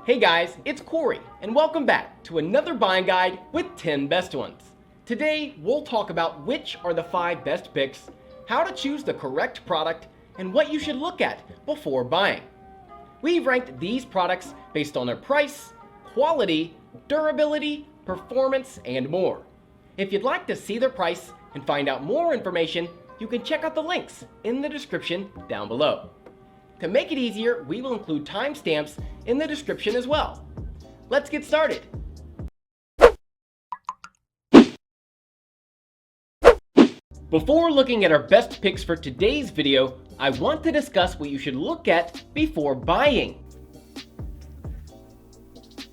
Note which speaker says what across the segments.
Speaker 1: Hey guys, it's Corey, and welcome back to another buying guide with 10 best ones. Today, we'll talk about which are the 5 best picks, how to choose the correct product, and what you should look at before buying. We've ranked these products based on their price, quality, durability, performance, and more. If you'd like to see their price and find out more information, you can check out the links in the description down below. To make it easier, we will include timestamps in the description as well. Let's get started. Before looking at our best picks for today's video, I want to discuss what you should look at before buying.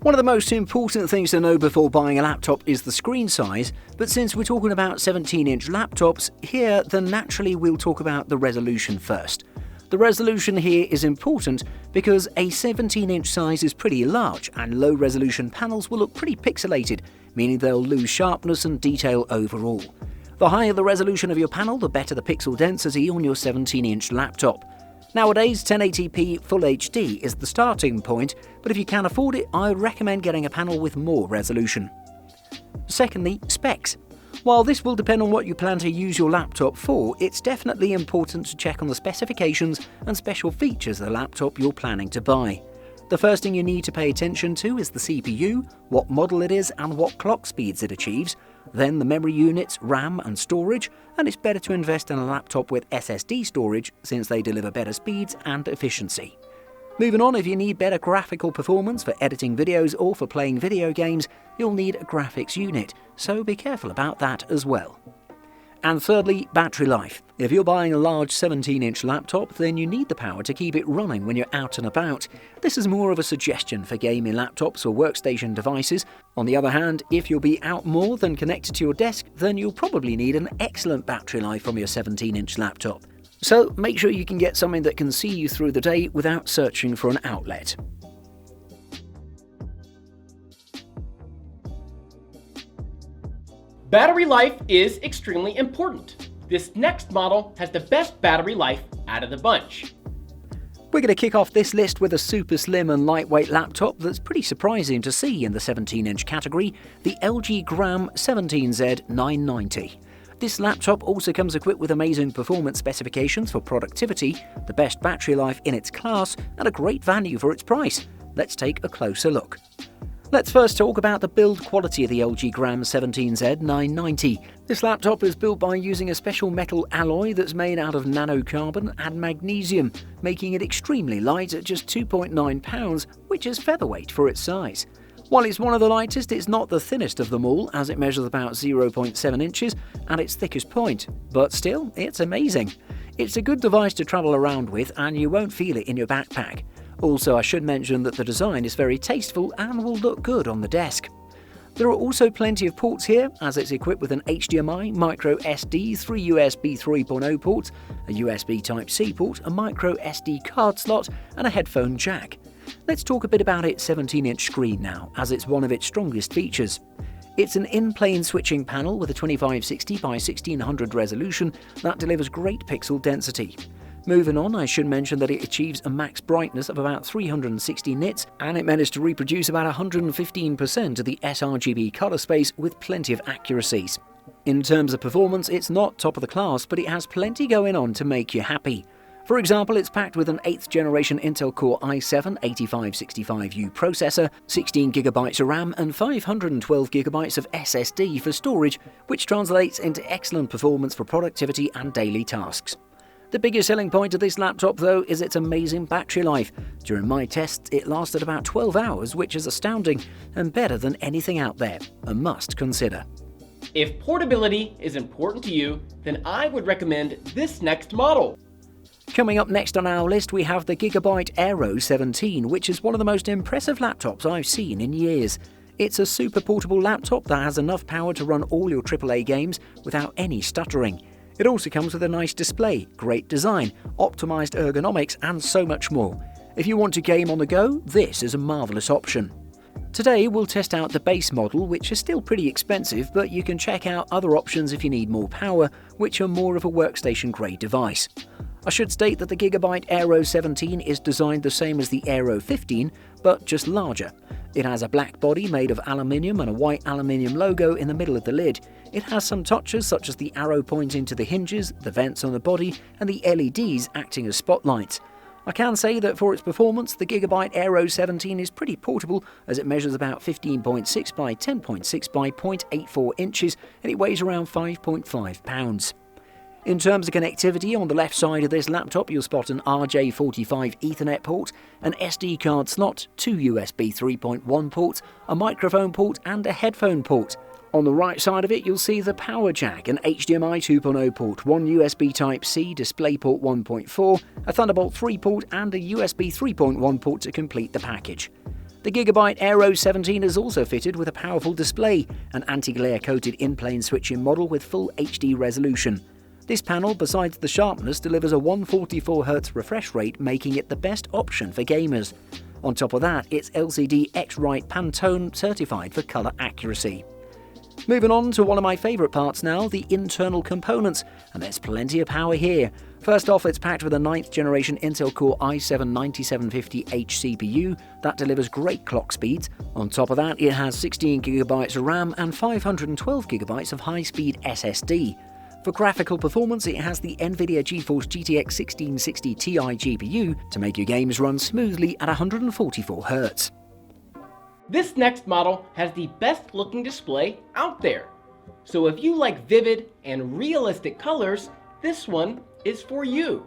Speaker 2: One of the most important things to know before buying a laptop is the screen size, but since we're talking about 17-inch laptops here, then naturally we'll talk about the resolution first. The resolution here is important because a 17-inch size is pretty large and low-resolution panels will look pretty pixelated, meaning they'll lose sharpness and detail overall. The higher the resolution of your panel, the better the pixel density on your 17-inch laptop. Nowadays, 1080p Full HD is the starting point, but if you can afford it, I would recommend getting a panel with more resolution. Secondly, specs. While this will depend on what you plan to use your laptop for, it's definitely important to check on the specifications and special features of the laptop you're planning to buy. The first thing you need to pay attention to is the CPU, what model it is and what clock speeds it achieves, then the memory units, RAM and storage, and it's better to invest in a laptop with SSD storage since they deliver better speeds and efficiency. Moving on, if you need better graphical performance for editing videos or for playing video games, you'll need a graphics unit, so be careful about that as well. And thirdly, battery life. If you're buying a large 17-inch laptop, then you need the power to keep it running when you're out and about. This is more of a suggestion for gaming laptops or workstation devices. On the other hand, if you'll be out more than connected to your desk, then you'll probably need an excellent battery life from your 17-inch laptop. So make sure you can get something that can see you through the day without searching for an outlet.
Speaker 1: Battery life is extremely important. This next model has the best battery life out of the bunch.
Speaker 2: We're going to kick off this list with a super slim and lightweight laptop that's pretty surprising to see in the 17-inch category, the LG Gram 17Z 990. This laptop also comes equipped with amazing performance specifications for productivity, the best battery life in its class, and a great value for its price. Let's take a closer look. Let's first talk about the build quality of the LG Gram 17Z 990. This laptop is built by using a special metal alloy that's made out of nanocarbon and magnesium, making it extremely light at just 2.9 pounds, which is featherweight for its size. While it's one of the lightest, it's not the thinnest of them all, as it measures about 0.7 inches at its thickest point. But still, it's amazing. It's a good device to travel around with, and you won't feel it in your backpack. Also, I should mention that the design is very tasteful and will look good on the desk. There are also plenty of ports here, as it's equipped with an HDMI, micro SD, 3 USB 3.0 ports, a USB Type-C port, a micro SD card slot, and a headphone jack. Let's talk a bit about its 17-inch screen now, as it's one of its strongest features. It's an in-plane switching panel with a 2560 by 1600 resolution that delivers great pixel density. Moving on, I should mention that it achieves a max brightness of about 360 nits, and it managed to reproduce about 115% of the sRGB color space with plenty of accuracies. In terms of performance, it's not top of the class, but it has plenty going on to make you happy. For example, it's packed with an 8th generation Intel Core i7-8565U processor, 16GB of RAM and 512GB of SSD for storage, which translates into excellent performance for productivity and daily tasks. The biggest selling point of this laptop, though, is its amazing battery life. During my tests, it lasted about 12 hours, which is astounding and better than anything out there, a must consider.
Speaker 1: If portability is important to you, then I would recommend this next model.
Speaker 2: Coming up next on our list, we have the Gigabyte Aero 17, which is one of the most impressive laptops I've seen in years. It's a super portable laptop that has enough power to run all your AAA games without any stuttering. It also comes with a nice display, great design, optimized ergonomics, and so much more. If you want to game on the go, this is a marvelous option. Today we'll test out the base model, which is still pretty expensive, but you can check out other options if you need more power, which are more of a workstation grade device. I should state that the Gigabyte Aero 17 is designed the same as the Aero 15, but just larger. It has a black body made of aluminium and a white aluminium logo in the middle of the lid. It has some touches such as the arrow pointing to the hinges, the vents on the body, and the LEDs acting as spotlights. I can say that for its performance, the Gigabyte Aero 17 is pretty portable as it measures about 15.6 by 10.6 by 0.84 inches and it weighs around 5.5 pounds. In terms of connectivity, on the left side of this laptop you'll spot an RJ45 Ethernet port, an SD card slot, 2 USB 3.1 ports, a microphone port and a headphone port. On the right side of it you'll see the power jack, an HDMI 2.0 port, one USB Type-C, DisplayPort 1.4, a Thunderbolt 3 port and a USB 3.1 port to complete the package. The Gigabyte Aero 17 is also fitted with a powerful display, an anti-glare coated in-plane switching model with full HD resolution. This panel, besides the sharpness, delivers a 144Hz refresh rate, making it the best option for gamers. On top of that, it's LCD X-Rite Pantone certified for colour accuracy. Moving on to one of my favourite parts now, the internal components, and there's plenty of power here. First off, it's packed with a 9th generation Intel Core i7-9750H CPU that delivers great clock speeds. On top of that, it has 16GB of RAM and 512GB of high-speed SSD. For graphical performance, it has the NVIDIA GeForce GTX 1660 Ti GPU to make your games run smoothly at 144Hz.
Speaker 1: This next model has the best looking display out there. So if you like vivid and realistic colors, this one is for you.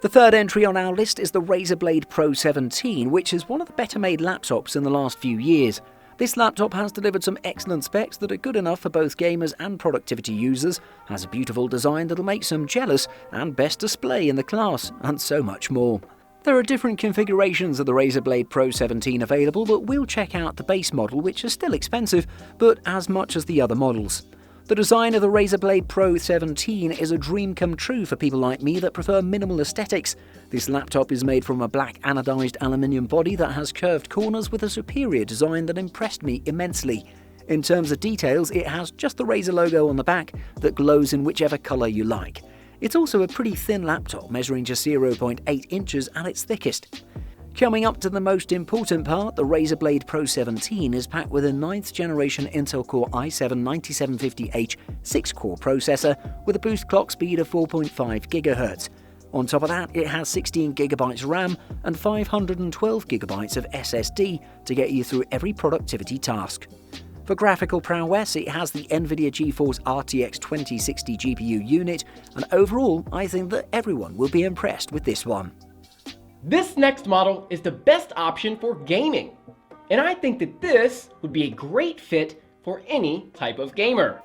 Speaker 2: The third entry on our list is the Razer Blade Pro 17, which is one of the better made laptops in the last few years. This laptop has delivered some excellent specs that are good enough for both gamers and productivity users, has a beautiful design that'll make some jealous, and best display in the class, and so much more. There are different configurations of the Razer Blade Pro 17 available, but we'll check out the base model, which is still expensive, but as much as the other models. The design of the Razer Blade Pro 17 is a dream come true for people like me that prefer minimal aesthetics. This laptop is made from a black anodized aluminium body that has curved corners with a superior design that impressed me immensely. In terms of details, it has just the Razer logo on the back that glows in whichever colour you like. It's also a pretty thin laptop, measuring just 0.8 inches at its thickest. Coming up to the most important part, the Razer Blade Pro 17 is packed with a 9th generation Intel Core i7-9750H 6-core processor with a boost clock speed of 4.5 GHz. On top of that, it has 16GB RAM and 512GB of SSD to get you through every productivity task. For graphical prowess, it has the NVIDIA GeForce RTX 2060 GPU unit, and overall, I think that everyone will be impressed with this one.
Speaker 1: This next model is the best option for gaming, and I think that this would be a great fit for any type of gamer.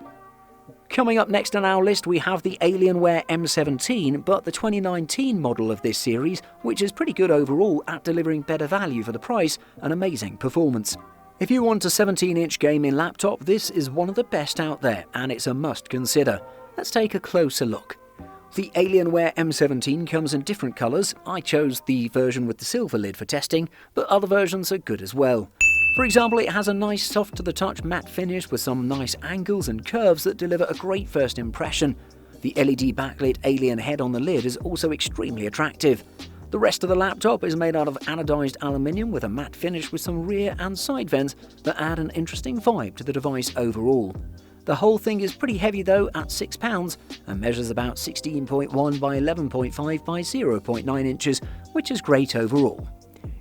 Speaker 2: Coming up next on our list, we have the Alienware M17, but the 2019 model of this series, which is pretty good overall at delivering better value for the price and amazing performance. If you want a 17-inch gaming laptop, this is one of the best out there, and it's a must consider. Let's take a closer look. The Alienware M17 comes in different colours. I chose the version with the silver lid for testing, but other versions are good as well. For example, it has a nice soft to the touch matte finish with some nice angles and curves that deliver a great first impression. The LED backlit alien head on the lid is also extremely attractive. The rest of the laptop is made out of anodized aluminium with a matte finish with some rear and side vents that add an interesting vibe to the device overall. The whole thing is pretty heavy though, at £6, and measures about 16.1 by 11.5 by 0.9 inches, which is great overall.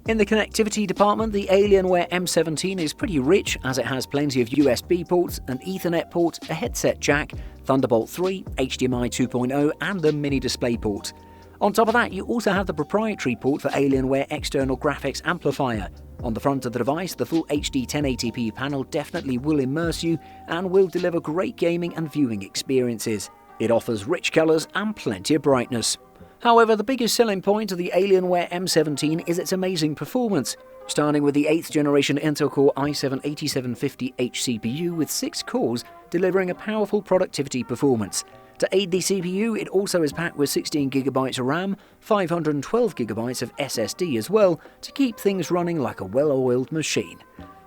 Speaker 2: In the connectivity department, the Alienware M17 is pretty rich as it has plenty of USB ports, an Ethernet port, a headset jack, Thunderbolt 3, HDMI 2.0 and a mini display port. On top of that, you also have the proprietary port for Alienware external graphics amplifier. On the front of the device, the full HD 1080p panel definitely will immerse you and will deliver great gaming and viewing experiences. It offers rich colours and plenty of brightness. However, the biggest selling point of the Alienware M17 is its amazing performance, starting with the 8th generation Intel Core i7-8750H CPU with 6 cores, delivering a powerful productivity performance. To aid the CPU, it also is packed with 16GB of RAM, 512GB of SSD as well, to keep things running like a well-oiled machine.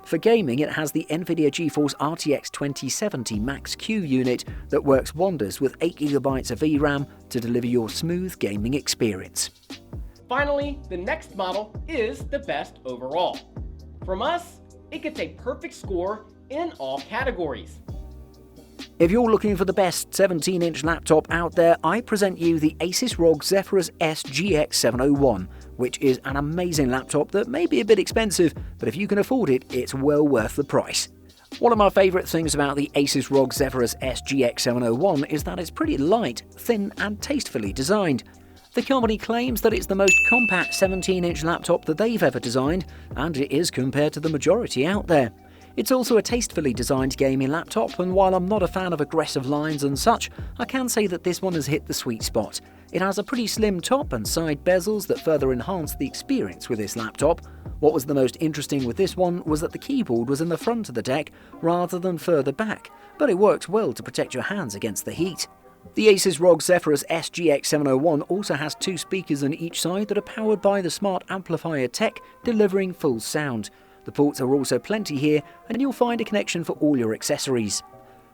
Speaker 2: For gaming, it has the NVIDIA GeForce RTX 2070 Max-Q unit that works wonders with 8GB of VRAM to deliver your smooth gaming experience.
Speaker 1: Finally, the next model is the best overall. From us, it gets a perfect score in all categories.
Speaker 2: If you're looking for the best 17-inch laptop out there, I present you the Asus ROG Zephyrus S GX701, which is an amazing laptop that may be a bit expensive, but if you can afford it, it's well worth the price. One of my favourite things about the Asus ROG Zephyrus S GX701 is that it's pretty light, thin and tastefully designed. The company claims that it's the most compact 17-inch laptop that they've ever designed, and it is compared to the majority out there. It's also a tastefully designed gaming laptop, and while I'm not a fan of aggressive lines and such, I can say that this one has hit the sweet spot. It has a pretty slim top and side bezels that further enhance the experience with this laptop. What was the most interesting with this one was that the keyboard was in the front of the deck rather than further back, but it works well to protect your hands against the heat. The Asus ROG Zephyrus S GX701 also has 2 speakers on each side that are powered by the smart amplifier tech, delivering full sound. The ports are also plenty here, and you'll find a connection for all your accessories.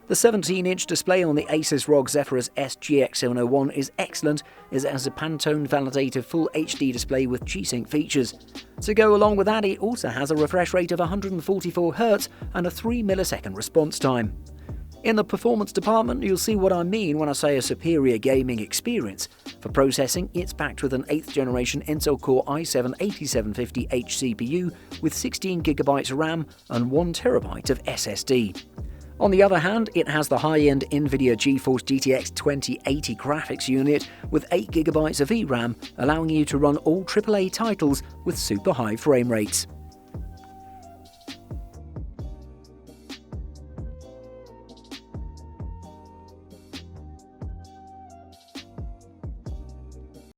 Speaker 2: The 17-inch display on the Asus ROG Zephyrus S GX701 is excellent, as it has a Pantone validated Full HD display with G-Sync features. To go along with that, it also has a refresh rate of 144 Hz and a 3 millisecond response time. In the performance department, you'll see what I mean when I say a superior gaming experience. For processing, it's backed with an 8th generation Intel Core i7-8750H CPU with 16GB RAM and 1TB of SSD. On the other hand, it has the high-end NVIDIA GeForce GTX 2080 graphics unit with 8GB of VRAM, allowing you to run all AAA titles with super high frame rates.